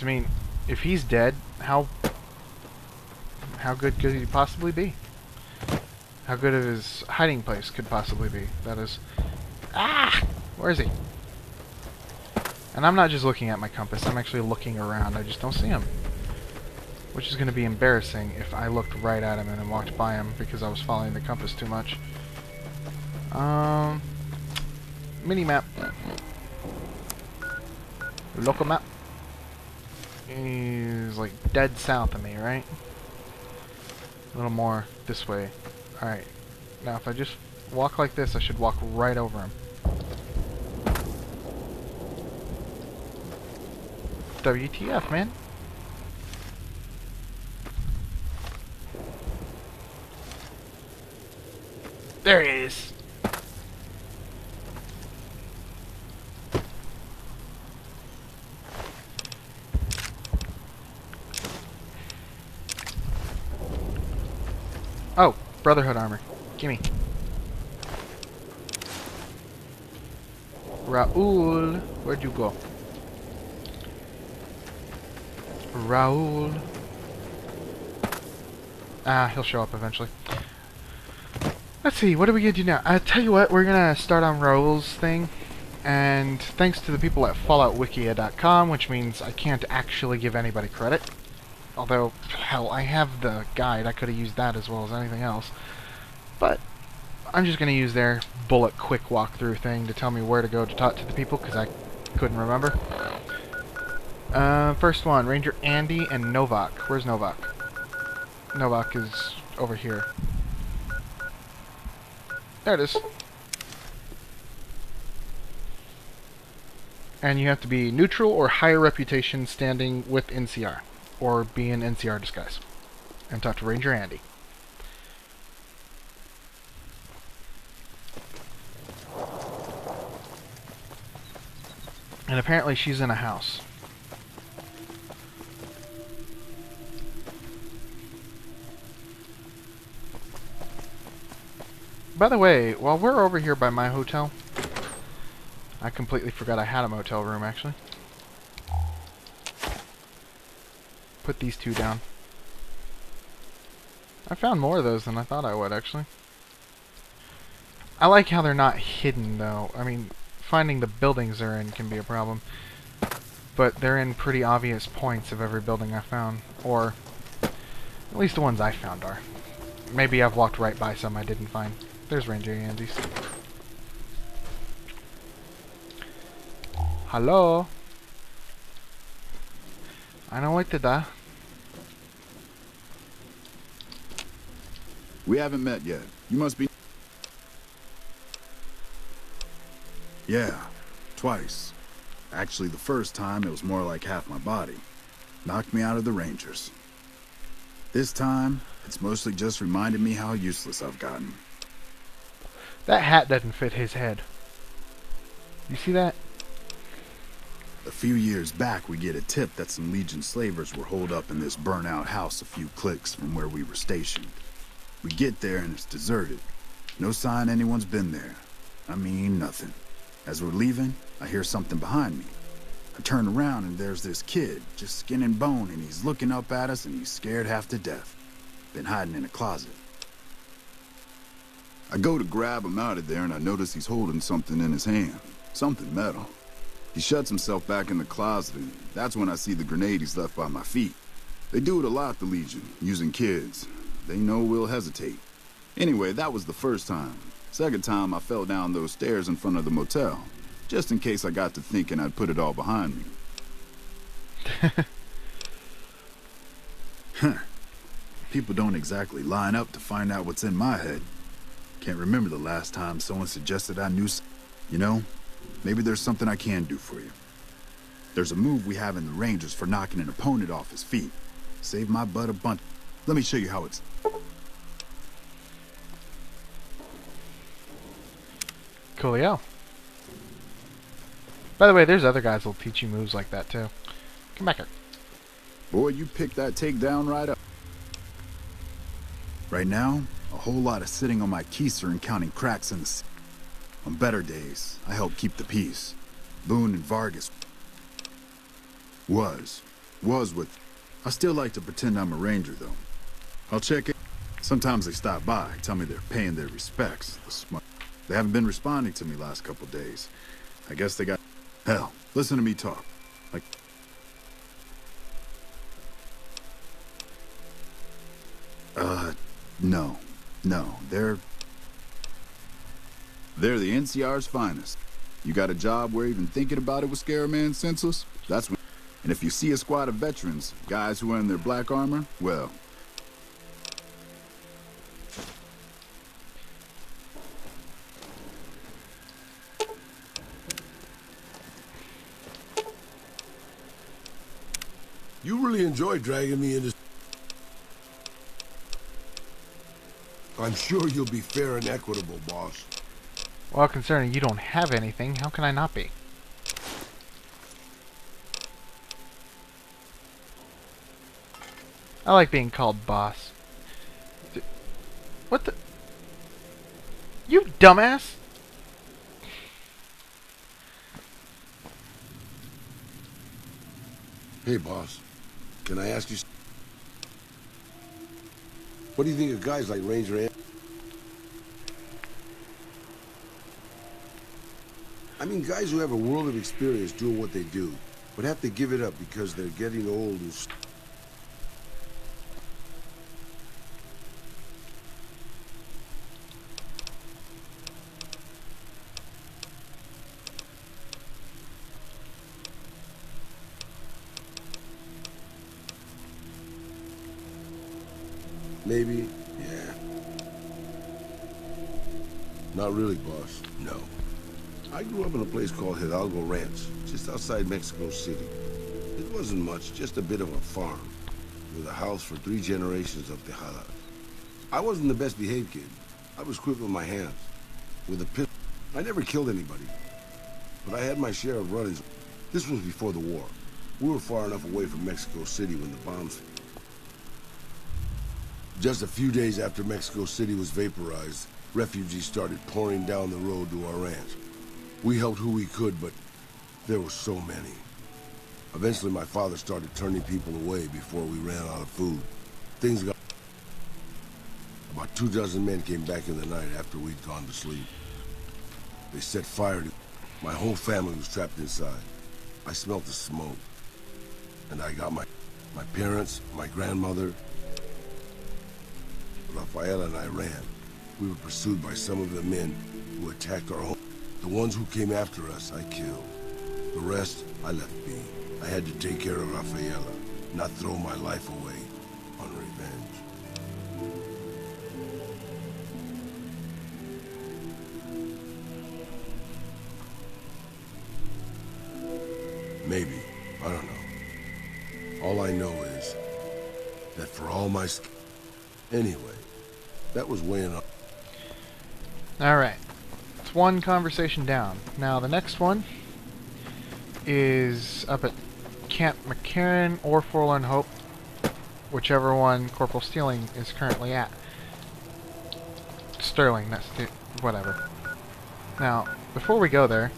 I mean, if he's dead, how good could he possibly be? How good of his hiding place could possibly be? That is... Ah! Where is he? And I'm not just looking at my compass, I'm actually looking around. I just don't see him. Which is going to be embarrassing if I looked right at him and then walked by him because I was following the compass too much. Mini-map. Local map. He's like dead south of me, right? A little more this way. Alright. Now if I just walk like this, I should walk right over him. WTF, man? There he is! Oh, Brotherhood armor. Gimme. Raoul, where'd you go? Raoul. Ah, he'll show up eventually. Let's see, what are we gonna do now? I tell you what, we're gonna start on Raoul's thing. And thanks to the people at FalloutWikia.com, which means I can't actually give anybody credit. Although, hell, I have the guide. I could have used that as well as anything else. But I'm just going to use their bullet quick walkthrough thing to tell me where to go to talk to the people, because I couldn't remember. First one, Ranger Andy and Novak. Where's Novak? Novak is over here. There it is. And you have to be neutral or higher reputation standing with NCR. Or be in NCR disguise. And talk to Ranger Andy. And apparently she's in a house. By the way, while we're over here by my hotel, I completely forgot I had a motel room actually. Put these two down. I found more of those than I thought I would, actually. I like how they're not hidden, though. I mean, finding the buildings they're in can be a problem. But they're in pretty obvious points of every building I found. Or, at least the ones I found are. Maybe I've walked right by some I didn't find. There's Ranger Andy's. Hello? I don't like that. We haven't met yet. You must be... Yeah, twice. Actually, the first time, it was more like half my body. Knocked me out of the Rangers. This time, it's mostly just reminded me how useless I've gotten. That hat doesn't fit his head. You see that? A few years back, we get a tip that some Legion slavers were holed up in this burnt-out house a few clicks from where we were stationed. We get there and it's deserted. No sign anyone's been there. I mean, nothing. As we're leaving, I hear something behind me. I turn around and there's this kid, just skin and bone, and he's looking up at us and he's scared half to death. Been hiding in a closet. I go to grab him out of there and I notice he's holding something in his hand. Something metal. He shuts himself back in the closet, and that's when I see the grenade he's left by my feet. They do it a lot, the Legion, using kids. They know we'll hesitate. Anyway, that was the first time. Second time, I fell down those stairs in front of the motel, just in case I got to thinking I'd put it all behind me. Huh. People don't exactly line up to find out what's in my head. Can't remember the last time someone suggested I knew. You know, maybe there's something I can do for you. There's a move we have in the Rangers for knocking an opponent off his feet. Saved my butt a bunch. Let me show you how it's... Coolio. By the way, there's other guys that'll teach you moves like that too. Come back here. Boy, you picked that takedown right up. Right now, a whole lot of sitting on my keister and counting cracks in the... On better days, I help keep the peace. Boone and Vargas was. Was with... I still like to pretend I'm a ranger, though. I'll check it. Sometimes they stop by, tell me they're paying their respects. They haven't been responding to me last couple days. I guess they got... Hell, listen to me talk. Like... No. No, they're the NCR's finest. You got a job where even thinking about it would scare a man senseless? That's when... And if you see a squad of veterans, guys who are in their black armor, well... You really enjoy dragging me into... I'm sure you'll be fair and equitable, boss. Well, concerning you don't have anything, how can I not be? I like being called boss. What the... You dumbass! Hey, boss. Can I ask you... What do you think of guys like Ranger Ant? I mean, guys who have a world of experience doing what they do, but have to give it up because they're getting old and... Maybe, yeah. Not really, boss. No. I grew up in a place called Hidalgo Ranch, just outside Mexico City. It wasn't much, just a bit of a farm, with a house for 3 generations of Tejadas. I wasn't the best behaved kid. I was quick with my hands, with a pistol. I never killed anybody, but I had my share of run-ins. This was before the war. We were far enough away from Mexico City when the bombs... Just a few days after Mexico City was vaporized, refugees started pouring down the road to our ranch. We helped who we could, but there were so many. Eventually, my father started turning people away before we ran out of food. Things got... About 24 men came back in the night after we'd gone to sleep. They set fire to... My whole family was trapped inside. I smelt the smoke. And I got my parents, my grandmother... Rafaela and I ran. We were pursued by some of the men who attacked our home. The ones who came after us, I killed. The rest, I left be. I had to take care of Rafaela, not throw my life away on revenge. Maybe. I don't know. All I know is that for all my... Anyway, that was weighing up. Alright. It's one conversation down. Now, the next one is up at Camp McCarran or Forlorn Hope, whichever one Corporal Stealing is currently at. Sterling, that's whatever. Now, before we go there,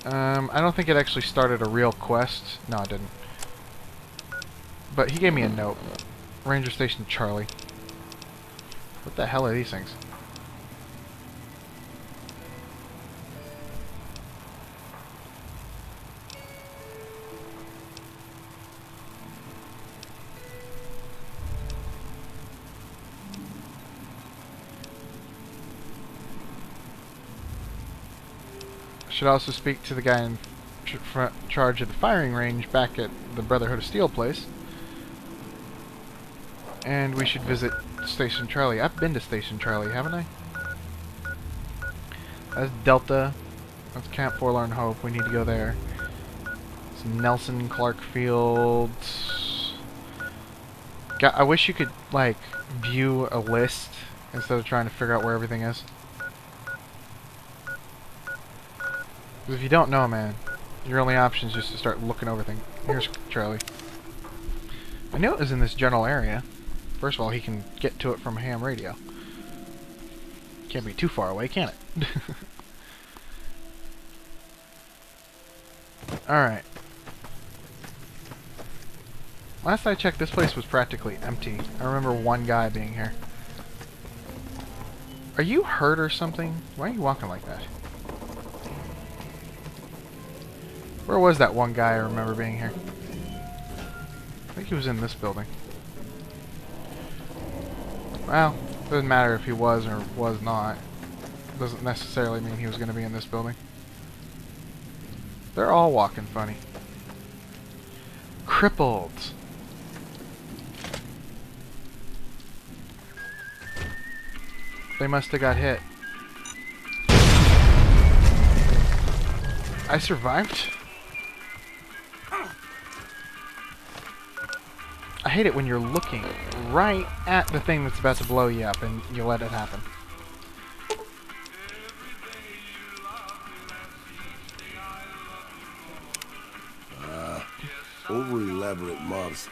I don't think it actually started a real quest. No, it didn't. But he gave me a note. Ranger Station Charlie. What the hell are these things? Should also speak to the guy in charge of the firing range back at the Brotherhood of Steel place. And we should visit Station Charlie. I've been to Station Charlie, haven't I? That's Delta. That's Camp Forlorn Hope. We need to go there. It's Nelson Clark Field. God, I wish you could, like, view a list instead of trying to figure out where everything is. Because if you don't know, man, your only option is just to start looking over things. Here's Charlie. I knew it was in this general area. First of all, he can get to it from a ham radio. Can't be too far away, can it? Alright. Last I checked, this place was practically empty. I remember one guy being here. Are you hurt or something? Why are you walking like that? Where was that one guy I remember being here? I think he was in this building. Well, doesn't matter if he was or was not. Doesn't necessarily mean he was going to be in this building. They're all walking funny. Crippled. They must have got hit. I survived? I hate it when you're looking right at the thing that's about to blow you up and you let it happen. Over elaborate mobs.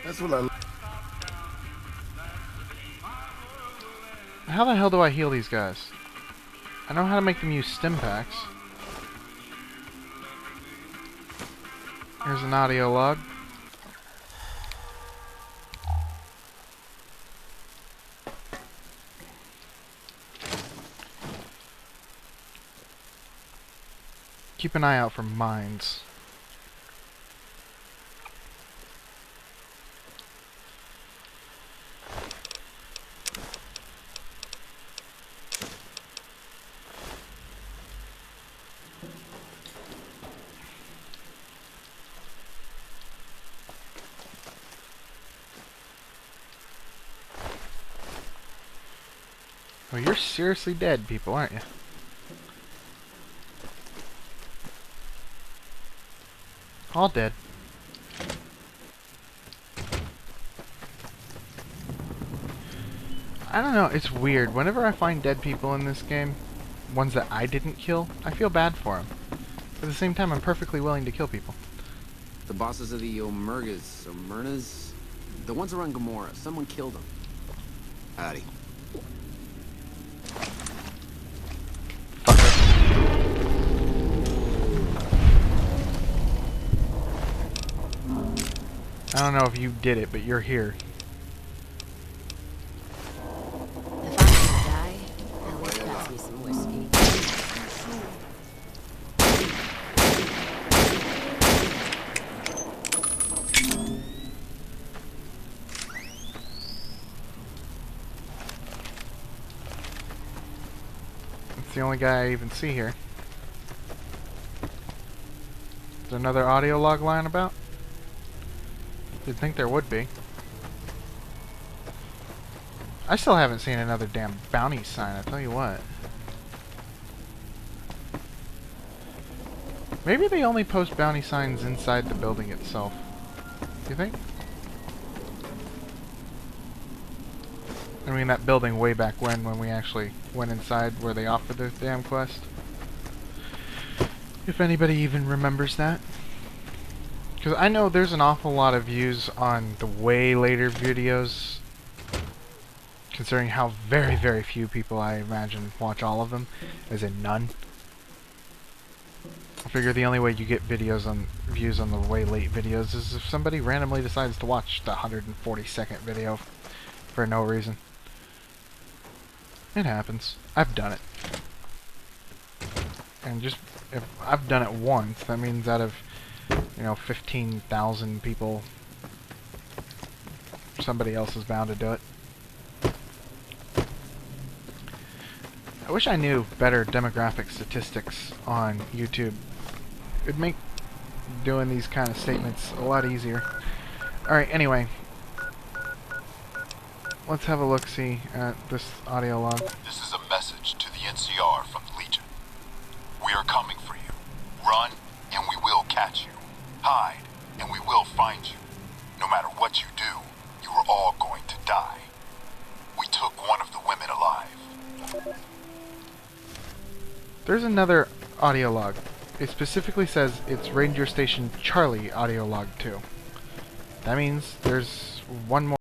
That's what I. How the hell do I heal these guys? I know how to make them use stim packs. Here's an audio log. Keep an eye out for mines. Well, you're seriously dead, people, aren't you? All dead. I don't know, it's weird. Whenever I find dead people in this game, ones that I didn't kill, I feel bad for them. At the same time, I'm perfectly willing to kill people. The bosses of the Omurnas, the ones around Gamora, someone killed them. Howdy. I don't know if you did it, but you're here. If I'm gonna die, at least pass me some whiskey. That's the only guy I even see here. Is there another audio log lying about? You'd think there would be. I still haven't seen another damn bounty sign, I tell you what. Maybe they only post bounty signs inside the building itself. Do you think? I mean that building way back when we actually went inside where they offered the damn quest. If anybody even remembers that. Because I know there's an awful lot of views on the way later videos, considering how very, very few people, I imagine, watch all of them, as in none. I figure the only way you get views on the way late videos is if somebody randomly decides to watch the 140-second video for no reason. It happens. I've done it. And just, if I've done it once, that means out of 15,000 people, somebody else is bound to do it. I wish I knew better demographic statistics on YouTube. It'd make doing these kind of statements a lot easier. Alright, anyway. Let's have a look-see at this audio log. This is a message to the NCR from the Legion. We are coming for you. Run, and we will catch you. Hide, and we will find you. No matter what you do, you are all going to die. We took one of the women alive. There's another audio log. It specifically says it's Ranger Station Charlie audio log 2. That means there's one more.